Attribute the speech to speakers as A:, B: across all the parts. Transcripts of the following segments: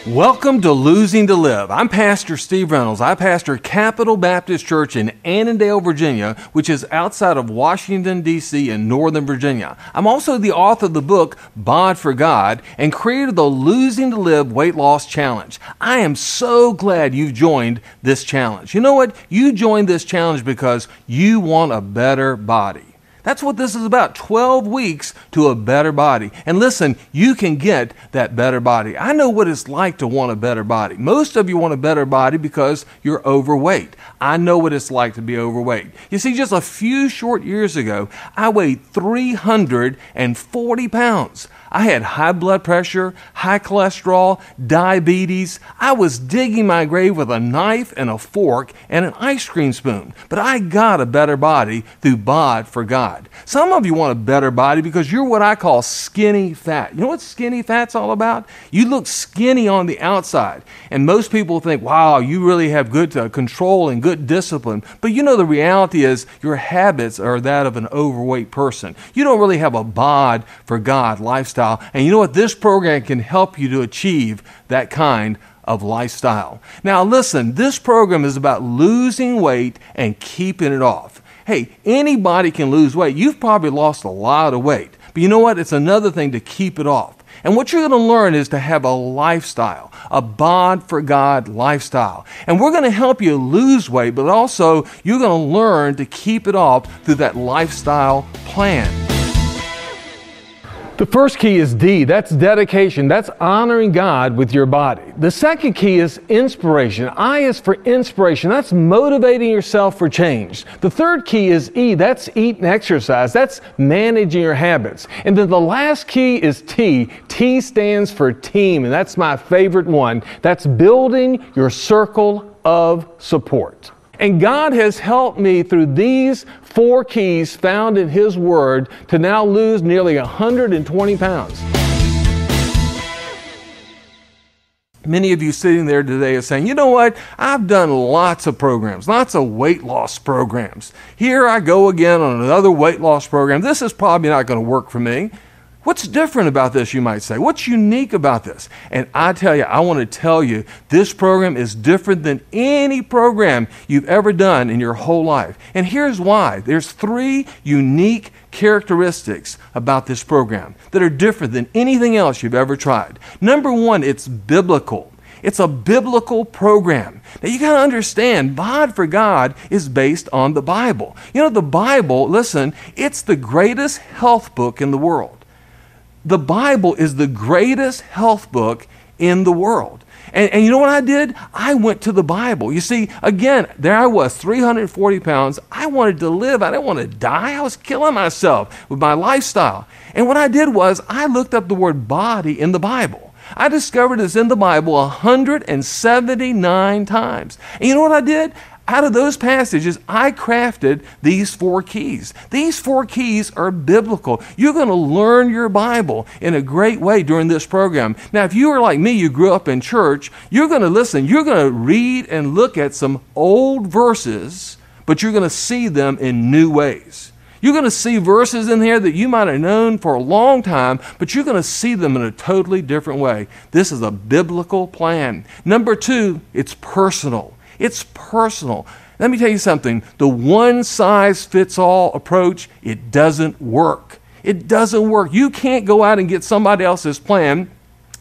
A: Welcome to Losing to Live. I'm Pastor Steve Reynolds. I pastor Capital Baptist Church in Annandale, Virginia, which is outside of Washington, D.C. in Northern Virginia. I'm also the author of the book, Bod4God, and creator of the Losing to Live Weight Loss Challenge. I am so glad you've joined this challenge. You know what? You joined this challenge because you want a better body. That's what this is about, 12 weeks to a better body. And listen, you can get that better body. I know what it's like to want a better body. Most of you want a better body because you're overweight. I know what it's like to be overweight. You see, just a few short years ago, I weighed 340 pounds. I had high blood pressure, high cholesterol, diabetes. I was digging my grave with a knife and a fork and an ice cream spoon. But I got a better body through Bod4God. Some of you want a better body because you're what I call skinny fat. You know what skinny fat's all about? You look skinny on the outside. And most people think, wow, you really have good control and good discipline. But you know the reality is your habits are that of an overweight person. You don't really have a Bod4God lifestyle. And you know what? This program can help you to achieve that kind of lifestyle. Now listen, this program is about losing weight and keeping it off. Hey, anybody can lose weight. You've probably lost a lot of weight. But you know what? It's another thing to keep it off. And what you're going to learn is to have a lifestyle, a Bod4God lifestyle. And we're going to help you lose weight, but also you're going to learn to keep it off through that lifestyle plan. The first key is D. That's dedication. That's honoring God with your body. The second key is inspiration. I is for inspiration. That's motivating yourself for change. The third key is E. That's eat and exercise. That's managing your habits. And then the last key is T. T stands for team, and that's my favorite one. That's building your circle of support. And God has helped me through these 4 keys found in His Word to now lose nearly 120 pounds. Many of you sitting there today are saying, you know what? I've done lots of programs, lots of weight loss programs. Here I go again on another weight loss program. This is probably not going to work for me. What's different about this, you might say? What's unique about this? And I tell you, I want to tell you, this program is different than any program you've ever done in your whole life. And here's why. There's 3 unique characteristics about this program that are different than anything else you've ever tried. Number 1, it's biblical. It's a biblical program. Now you got to understand, Bod4God is based on the Bible. You know, the Bible, listen, it's the greatest health book in the world. The Bible is the greatest health book in the world. And you know what I did? I went to the Bible. You see, again, there I was, 340 pounds. I wanted to live. I didn't want to die. I was killing myself with my lifestyle. And what I did was I looked up the word body in the Bible. I discovered it's in the Bible 179 times. And you know what I did? Out of those passages, I crafted these 4 keys. These 4 keys are biblical. You're going to learn your Bible in a great way during this program. Now, if you are like me, you grew up in church, you're going to listen. You're going to read and look at some old verses, but you're going to see them in new ways. You're going to see verses in here that you might have known for a long time, but you're going to see them in a totally different way. This is a biblical plan. Number 2, it's personal. It's personal. Let me tell you something. The one-size-fits-all approach, it doesn't work. It doesn't work. You can't go out and get somebody else's plan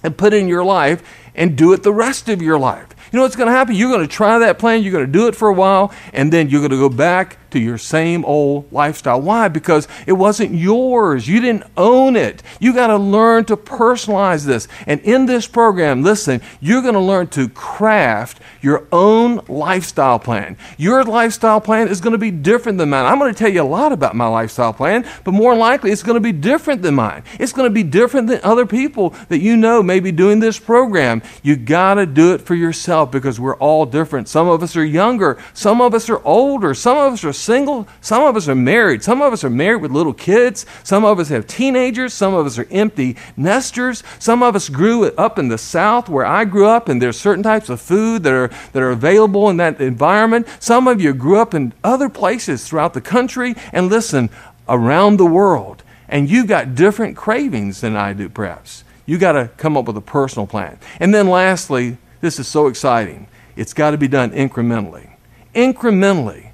A: and put it in your life and do it the rest of your life. You know what's going to happen? You're going to try that plan, you're going to do it for a while, and then you're going to go back to your same old lifestyle. Why? Because it wasn't yours. You didn't own it. You got to learn to personalize this. And in this program, listen, you're going to learn to craft your own lifestyle plan. Your lifestyle plan is going to be different than mine. I'm going to tell you a lot about my lifestyle plan, but more likely it's going to be different than mine. It's going to be different than other people that you know may be doing this program. You got to do it for yourself because we're all different. Some of us are younger. Some of us are older. Some of us are single. Some of us are married. Some of us are married with little kids. Some of us have teenagers. Some of us are empty nesters. Some of us grew up in the South where I grew up, and there's certain types of food that are available in that environment. Some of you grew up in other places throughout the country, and listen, around the world. And you got different cravings than I do, perhaps. You got to come up with a personal plan. And then lastly, this is so exciting. It's got to be done incrementally. Incrementally.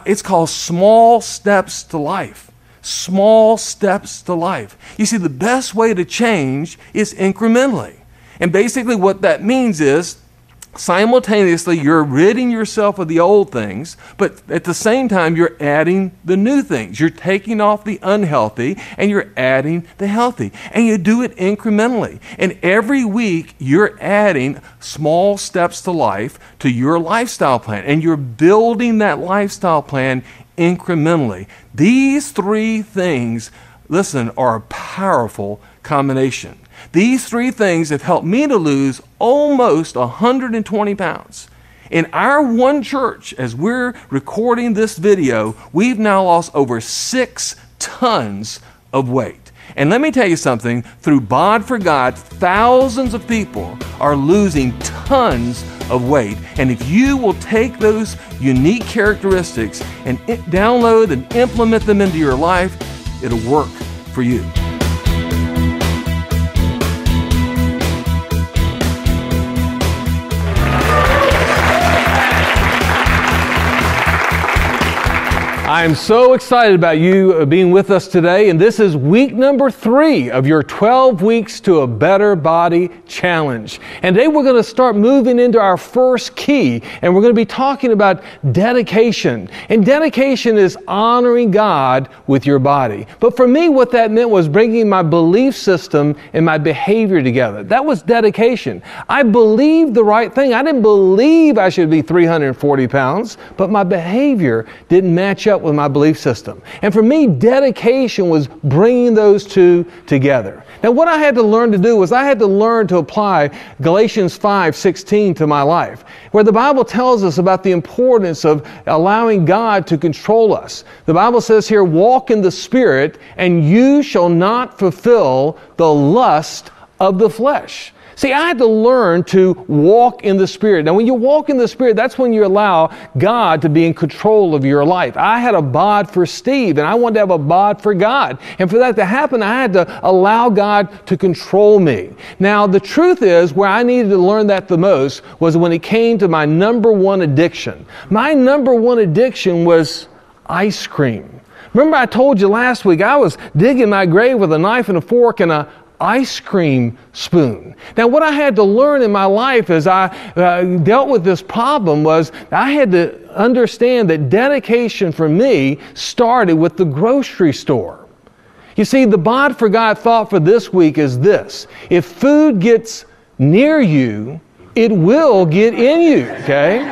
A: It's called small steps to life. Small steps to life. You see, the best way to change is incrementally. And basically what that means is simultaneously you're ridding yourself of the old things, but at the same time you're adding the new things. You're taking off the unhealthy and you're adding the healthy. And you do it incrementally. And every week you're adding small steps to life to your lifestyle plan. And you're building that lifestyle plan incrementally. These three things, listen, are a powerful combination. These three things have helped me to lose almost 120 pounds. In our one church, as we're recording this video, we've now lost over 6 tons of weight. And let me tell you something, through Bod4God, thousands of people are losing tons of weight. And if you will take those unique characteristics and download and implement them into your life, it'll work for you. I am so excited about you being with us today, and this is week number 3 of your 12 Weeks to a Better Body Challenge. And today we're going to start moving into our first key, and we're going to be talking about dedication. And dedication is honoring God with your body. But for me, what that meant was bringing my belief system and my behavior together. That was dedication. I believed the right thing. I didn't believe I should be 340 pounds, but my behavior didn't match up with my belief system. And for me, dedication was bringing those two together. Now, what I had to learn to do was I had to learn to apply Galatians 5:16 to my life, where the Bible tells us about the importance of allowing God to control us. The Bible says here, walk in the Spirit, and you shall not fulfill the lust of the flesh. See, I had to learn to walk in the Spirit. Now, when you walk in the Spirit, that's when you allow God to be in control of your life. I had a bod for Steve, and I wanted to have a bod for God. And for that to happen, I had to allow God to control me. Now, the truth is, where I needed to learn that the most was when it came to my number one addiction. My number one addiction was ice cream. Remember I told you last week, I was digging my grave with a knife and a fork and a ice cream spoon. Now, what I had to learn in my life as I dealt with this problem was I had to understand that dedication for me started with the grocery store. You see, the Bod4God thought for this week is this: if food gets near you, it will get in you, okay?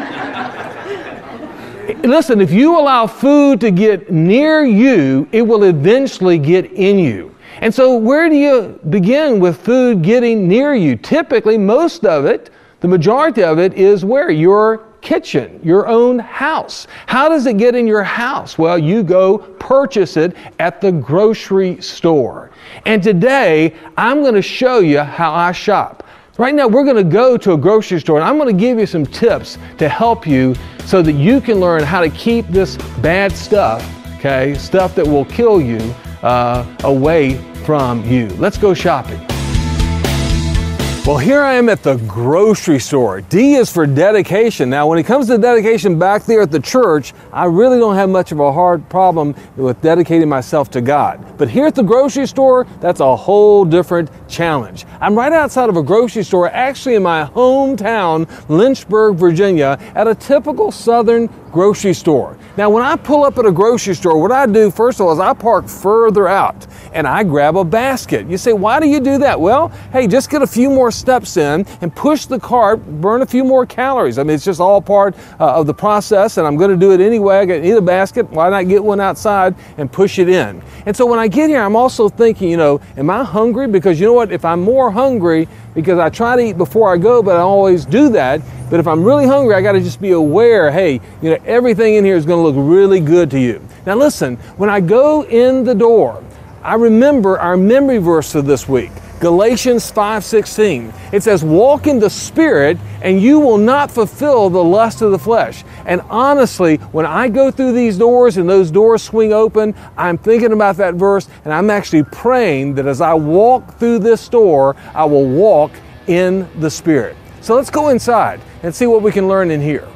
A: Listen, if you allow food to get near you, it will eventually get in you. And so where do you begin with food getting near you? Typically, most of it, the majority of it, is where? Your kitchen, your own house. How does it get in your house? Well, you go purchase it at the grocery store. And today, I'm going to show you how I shop. Right now, we're going to go to a grocery store, and I'm going to give you some tips to help you so that you can learn how to keep this bad stuff, okay, stuff that will kill you, away from you. Let's go shopping. Well, here I am at the grocery store. D is for dedication. Now, when it comes to dedication back there at the church, I really don't have much of a hard problem with dedicating myself to God. But here at the grocery store, that's a whole different challenge. I'm right outside of a grocery store, actually in my hometown, Lynchburg, Virginia, at a typical southern grocery store. Now, when I pull up at a grocery store, what I do, first of all, is I park further out and I grab a basket. You say, why do you do that? Well, hey, just get a few more steps in and push the cart, burn a few more calories. I mean, it's just all part of the process, and I'm going to do it anyway. I need a basket. Why not get one outside and push it in? And so when I get here, I'm also thinking, am I hungry? Because you know what? If I'm more hungry, because I try to eat before I go, but I always do that. But if I'm really hungry, I got to just be aware, hey, everything in here is going to look really good to you. Now listen, when I go in the door, I remember our memory verse for this week, Galatians 5:16. It says, walk in the Spirit and you will not fulfill the lust of the flesh. And honestly, when I go through these doors and those doors swing open, I'm thinking about that verse and I'm actually praying that as I walk through this door, I will walk in the Spirit. So let's go inside and see what we can learn in here.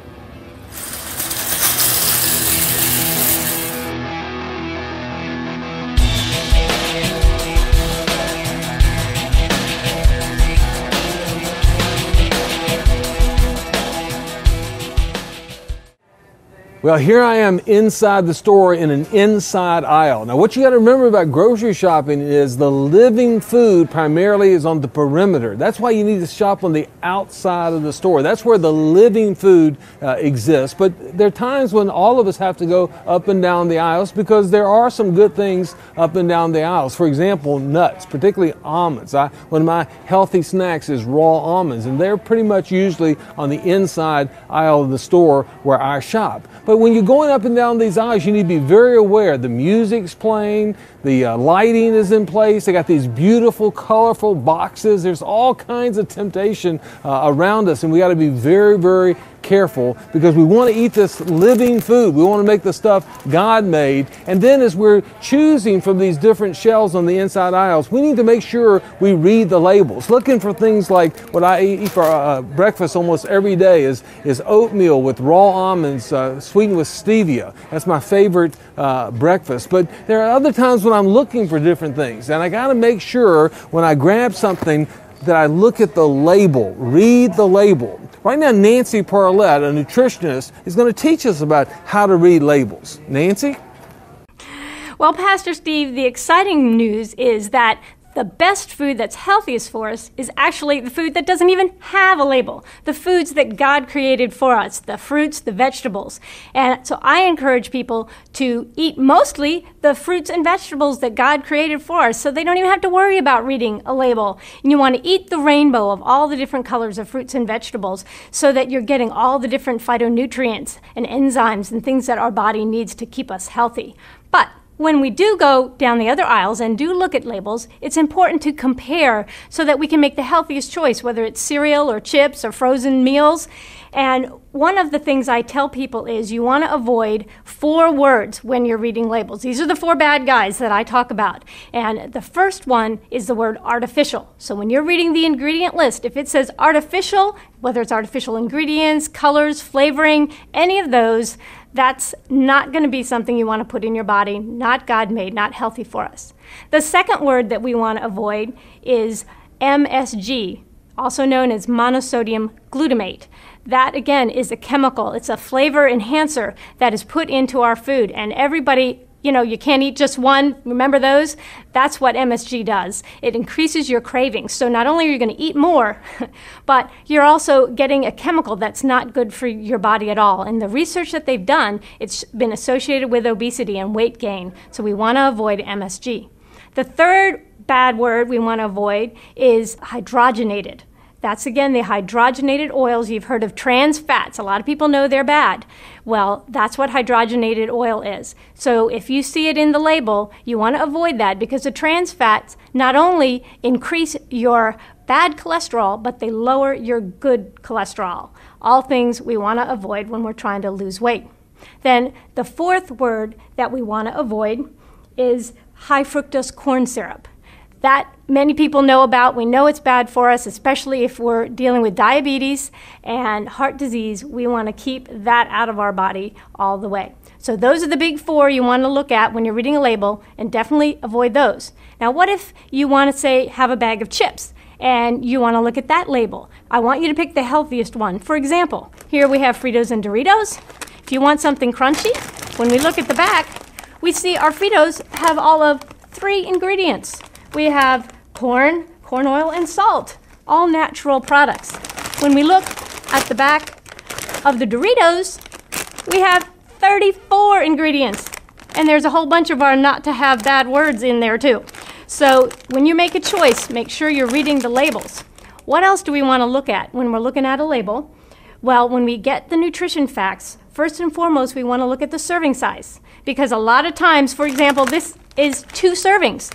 A: Well, here I am inside the store in an inside aisle. Now, what you got to remember about grocery shopping is the living food primarily is on the perimeter. That's why you need to shop on the outside of the store. That's where the living food exists. But there are times when all of us have to go up and down the aisles because there are some good things up and down the aisles. For example, nuts, particularly almonds. One of my healthy snacks is raw almonds, and they're pretty much usually on the inside aisle of the store where I shop. But when you're going up and down these aisles, you need to be very aware. The music's playing, the lighting is in place. They got these beautiful, colorful boxes. There's all kinds of temptation around us, and we got to be very, very careful because we want to eat this living food. We want to make the stuff God made. And then as we're choosing from these different shelves on the inside aisles, we need to make sure we read the labels. Looking for things like what I eat for breakfast almost every day is oatmeal with raw almonds sweetened with stevia. That's my favorite breakfast. But there are other times when I'm looking for different things. And I got to make sure when I grab something that I look at the label, read the label. Right now, Nancy Parlett, a nutritionist, is going to teach us about how to read labels. Nancy?
B: Well, Pastor Steve, the exciting news is that the best food that's healthiest for us is actually the food that doesn't even have a label. The foods that God created for us, the fruits, the vegetables. And so I encourage people to eat mostly the fruits and vegetables that God created for us so they don't even have to worry about reading a label. And you want to eat the rainbow of all the different colors of fruits and vegetables so that you're getting all the different phytonutrients and enzymes and things that our body needs to keep us healthy. But when we do go down the other aisles and do look at labels, it's important to compare so that we can make the healthiest choice, whether it's cereal or chips or frozen meals. And one of the things I tell people is you want to avoid 4 words when you're reading labels. These are the 4 bad guys that I talk about. And the first one is the word artificial. So when you're reading the ingredient list, if it says artificial, whether it's artificial ingredients, colors, flavoring, any of those, that's not going to be something you want to put in your body, not God-made, not healthy for us. The second word that we want to avoid is MSG, also known as monosodium glutamate. That, again, is a chemical. It's a flavor enhancer that is put into our food. And everybody, you can't eat just one. Remember those? That's what MSG does. It increases your cravings. So not only are you going to eat more, but you're also getting a chemical that's not good for your body at all. And the research that they've done, it's been associated with obesity and weight gain. So we want to avoid MSG. The third bad word we want to avoid is hydrogenated. That's, again, the hydrogenated oils. You've heard of trans fats. A lot of people know they're bad. Well, that's what hydrogenated oil is. So if you see it in the label, you want to avoid that because the trans fats not only increase your bad cholesterol, but they lower your good cholesterol. All things we want to avoid when we're trying to lose weight. Then the fourth word that we want to avoid is high fructose corn syrup. That many people know about. We know it's bad for us, especially if we're dealing with diabetes and heart disease. We want to keep that out of our body all the way. So those are the big 4 you want to look at when you're reading a label, and definitely avoid those. Now, what if you want to say have a bag of chips and you want to look at that label? I want you to pick the healthiest one. For example, here we have Fritos and Doritos. If you want something crunchy, when we look at the back, we see our Fritos have all of 3 ingredients. We have corn oil, and salt, all natural products. When we look at the back of the Doritos, we have 34 ingredients. And there's a whole bunch of our not to have bad words in there too. So when you make a choice, make sure you're reading the labels. What else do we want to look at when we're looking at a label? Well, when we get the nutrition facts, first and foremost, we want to look at the serving size. Because a lot of times, for example, this is 2 servings.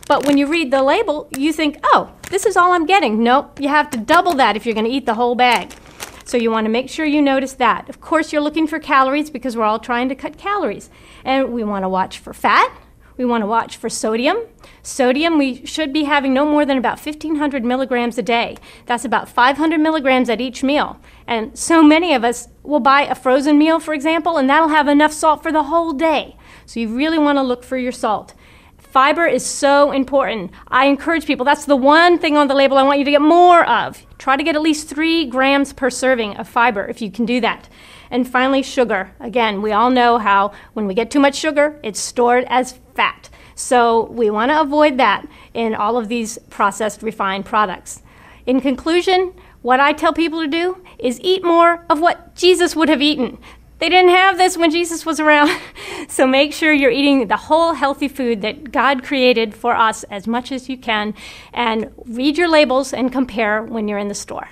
B: But when you read the label, you think, oh, this is all I'm getting. Nope, you have to double that if you're going to eat the whole bag. So you want to make sure you notice that. Of course, you're looking for calories because we're all trying to cut calories. And we want to watch for fat. We want to watch for sodium. Sodium, we should be having no more than about 1,500 milligrams a day. That's about 500 milligrams at each meal. And so many of us will buy a frozen meal, for example, and that'll have enough salt for the whole day. So you really want to look for your salt. Fiber is so important. I encourage people, that's the one thing on the label I want you to get more of. Try to get at least 3 grams per serving of fiber if you can do that. And finally, sugar. Again, we all know how when we get too much sugar, it's stored as fat. So we want to avoid that in all of these processed, refined products. In conclusion, what I tell people to do is eat more of what Jesus would have eaten. They didn't have this when Jesus was around. So make sure you're eating the whole healthy food that God created for us as much as you can. And read your labels and compare when you're in the store.